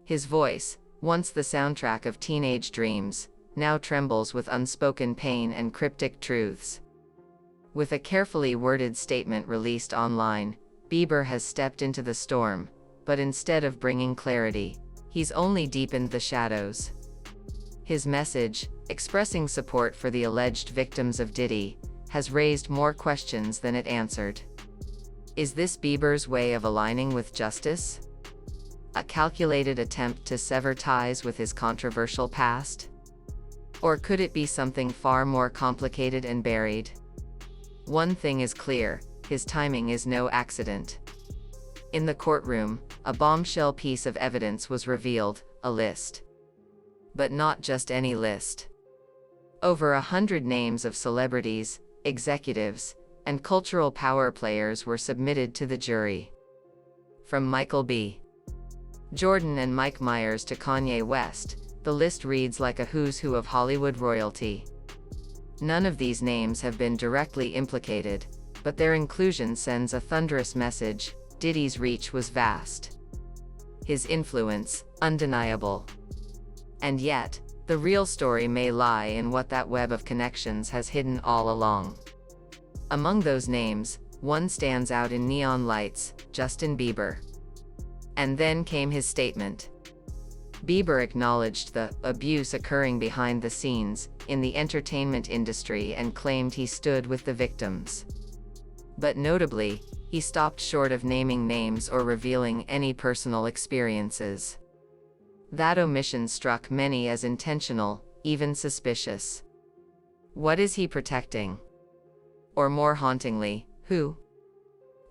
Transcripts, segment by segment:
His voice, once the soundtrack of teenage dreams, now trembles with unspoken pain and cryptic truths. With a carefully worded statement released online, Bieber has stepped into the storm, but instead of bringing clarity, he's only deepened the shadows. His message, expressing support for the alleged victims of Diddy, has raised more questions than it answered. Is this Bieber's way of aligning with justice? A calculated attempt to sever ties with his controversial past? Or could it be something far more complicated and buried? One thing is clear, his timing is no accident. In the courtroom, a bombshell piece of evidence was revealed, a list. But not just any list. Over 100 names of celebrities, executives, and cultural power players were submitted to the jury. From Michael B. Jordan and Mike Myers to Kanye West, the list reads like a who's who of Hollywood royalty. None of these names have been directly implicated, but their inclusion sends a thunderous message: Diddy's reach was vast. His influence, undeniable. And yet, the real story may lie in what that web of connections has hidden all along. Among those names, one stands out in neon lights: Justin Bieber. And then came his statement. Bieber acknowledged the abuse occurring behind the scenes in the entertainment industry and claimed he stood with the victims. But notably, he stopped short of naming names or revealing any personal experiences. That omission struck many as intentional, even suspicious. What is he protecting? Or more hauntingly, who?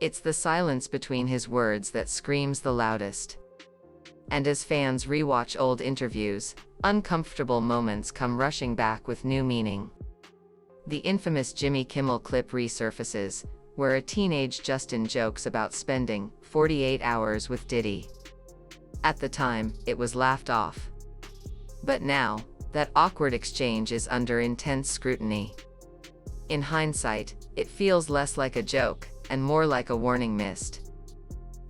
It's the silence between his words that screams the loudest. And as fans rewatch old interviews, uncomfortable moments come rushing back with new meaning. The infamous Jimmy Kimmel clip resurfaces, where a teenage Justin jokes about spending 48 hours with Diddy. At the time, it was laughed off. But now, that awkward exchange is under intense scrutiny. In hindsight, it feels less like a joke, and more like a warning missed.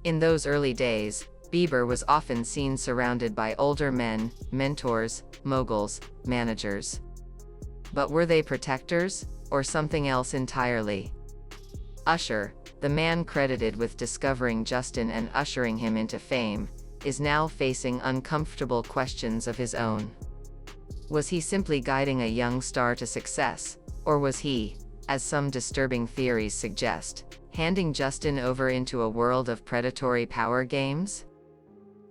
In those early days, Bieber was often seen surrounded by older men, mentors, moguls, managers. But were they protectors, or something else entirely? Usher, the man credited with discovering Justin and ushering him into fame, is now facing uncomfortable questions of his own. Was he simply guiding a young star to success, or was he, as some disturbing theories suggest, handing Justin over into a world of predatory power games?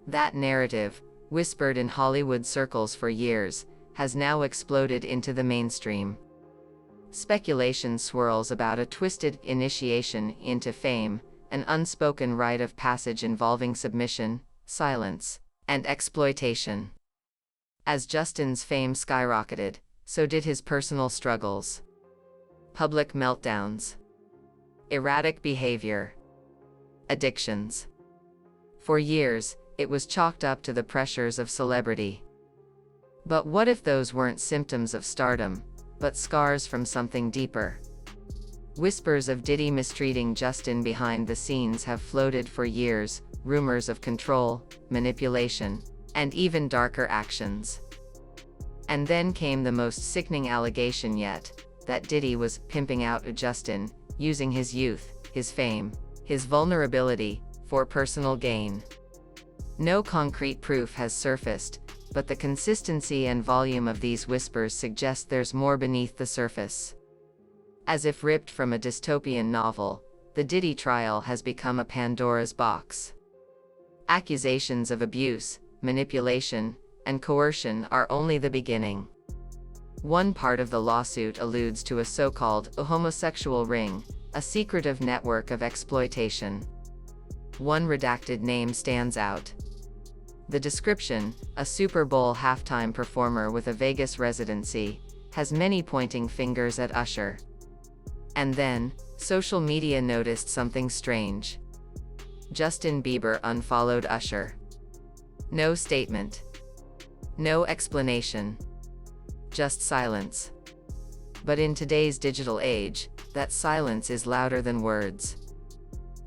That narrative, whispered in Hollywood circles for years, has now exploded into the mainstream. Speculation swirls about a twisted initiation into fame, an unspoken rite of passage involving submission, silence, and exploitation. As Justin's fame skyrocketed, so did his personal struggles. Public meltdowns. Erratic behavior. Addictions. For years, it was chalked up to the pressures of celebrity. But what if those weren't symptoms of stardom, but scars from something deeper? Whispers of Diddy mistreating Justin behind the scenes have floated for years, rumors of control, manipulation, and even darker actions. And then came the most sickening allegation yet, that Diddy was pimping out Justin, using his youth, his fame, his vulnerability, for personal gain. No concrete proof has surfaced, but the consistency and volume of these whispers suggest there's more beneath the surface. As if ripped from a dystopian novel, the Diddy trial has become a Pandora's box. Accusations of abuse, manipulation, and coercion are only the beginning. One part of the lawsuit alludes to a so-called homosexual ring, a secretive network of exploitation. One redacted name stands out. The description, a Super Bowl halftime performer with a Vegas residency, has many pointing fingers at Usher. And then, social media noticed something strange. Justin Bieber unfollowed Usher. No statement. No explanation. Just silence. But in today's digital age, that silence is louder than words.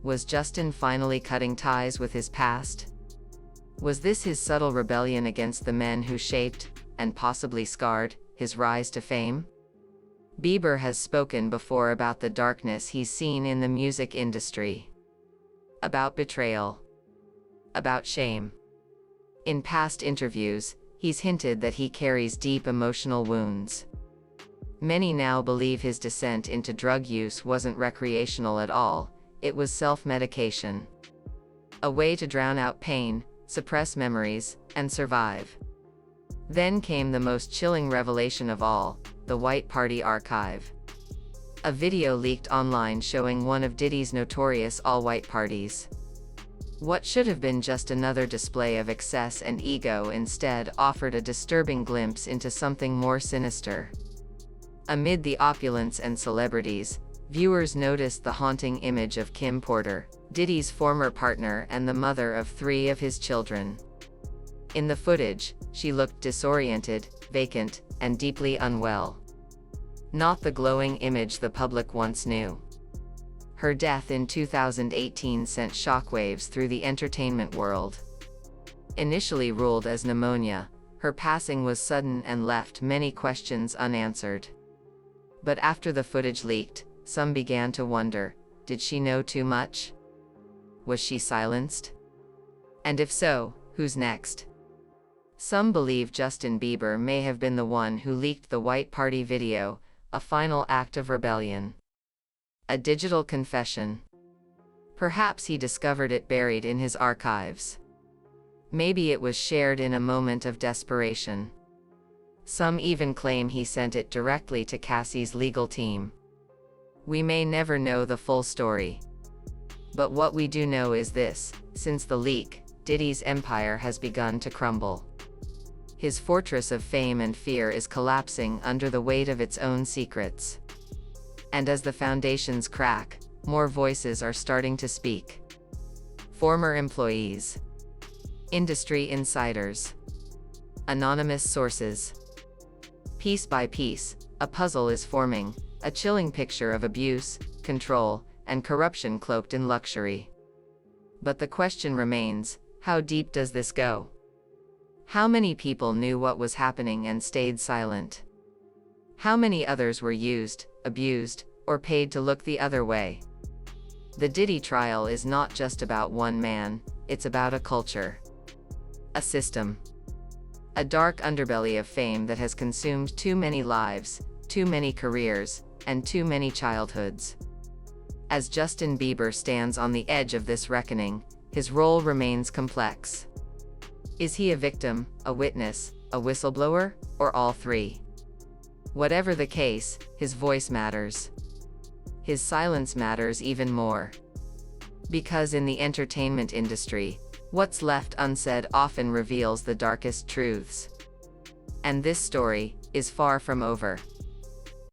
Was Justin finally cutting ties with his past? Was this his subtle rebellion against the men who shaped, and possibly scarred, his rise to fame? Bieber has spoken before about the darkness he's seen in the music industry. About betrayal. About shame. In past interviews, he's hinted that he carries deep emotional wounds. Many now believe his descent into drug use wasn't recreational at all, it was self-medication. A way to drown out pain, suppress memories, and survive. Then came the most chilling revelation of all, the White Party archive. A video leaked online showing one of Diddy's notorious all-white parties. What should have been just another display of excess and ego instead offered a disturbing glimpse into something more sinister. Amid the opulence and celebrities, viewers noticed the haunting image of Kim Porter, Diddy's former partner and the mother of 3 of his children. In the footage, she looked disoriented, vacant, and deeply unwell. Not the glowing image the public once knew. Her death in 2018 sent shockwaves through the entertainment world. Initially ruled as pneumonia, her passing was sudden and left many questions unanswered. But after the footage leaked, some began to wonder, did she know too much? Was she silenced? And if so, who's next? Some believe Justin Bieber may have been the one who leaked the White Party video, a final act of rebellion. A digital confession. Perhaps he discovered it buried in his archives. Maybe it was shared in a moment of desperation. Some even claim he sent it directly to Cassie's legal team. We may never know the full story. But what we do know is this: since the leak, Diddy's empire has begun to crumble. His fortress of fame and fear is collapsing under the weight of its own secrets. And as the foundations crack, more voices are starting to speak. Former employees, industry insiders, anonymous sources. Piece by piece, a puzzle is forming, a chilling picture of abuse, control, and corruption cloaked in luxury. But the question remains, how deep does this go? How many people knew what was happening and stayed silent? How many others were used, abused, or paid to look the other way? The Diddy trial is not just about one man, it's about a culture. A system. A dark underbelly of fame that has consumed too many lives, too many careers, and too many childhoods. As Justin Bieber stands on the edge of this reckoning, his role remains complex. Is he a victim, a witness, a whistleblower, or all 3? Whatever the case, his voice matters. His silence matters even more. Because in the entertainment industry, what's left unsaid often reveals the darkest truths. And this story is far from over.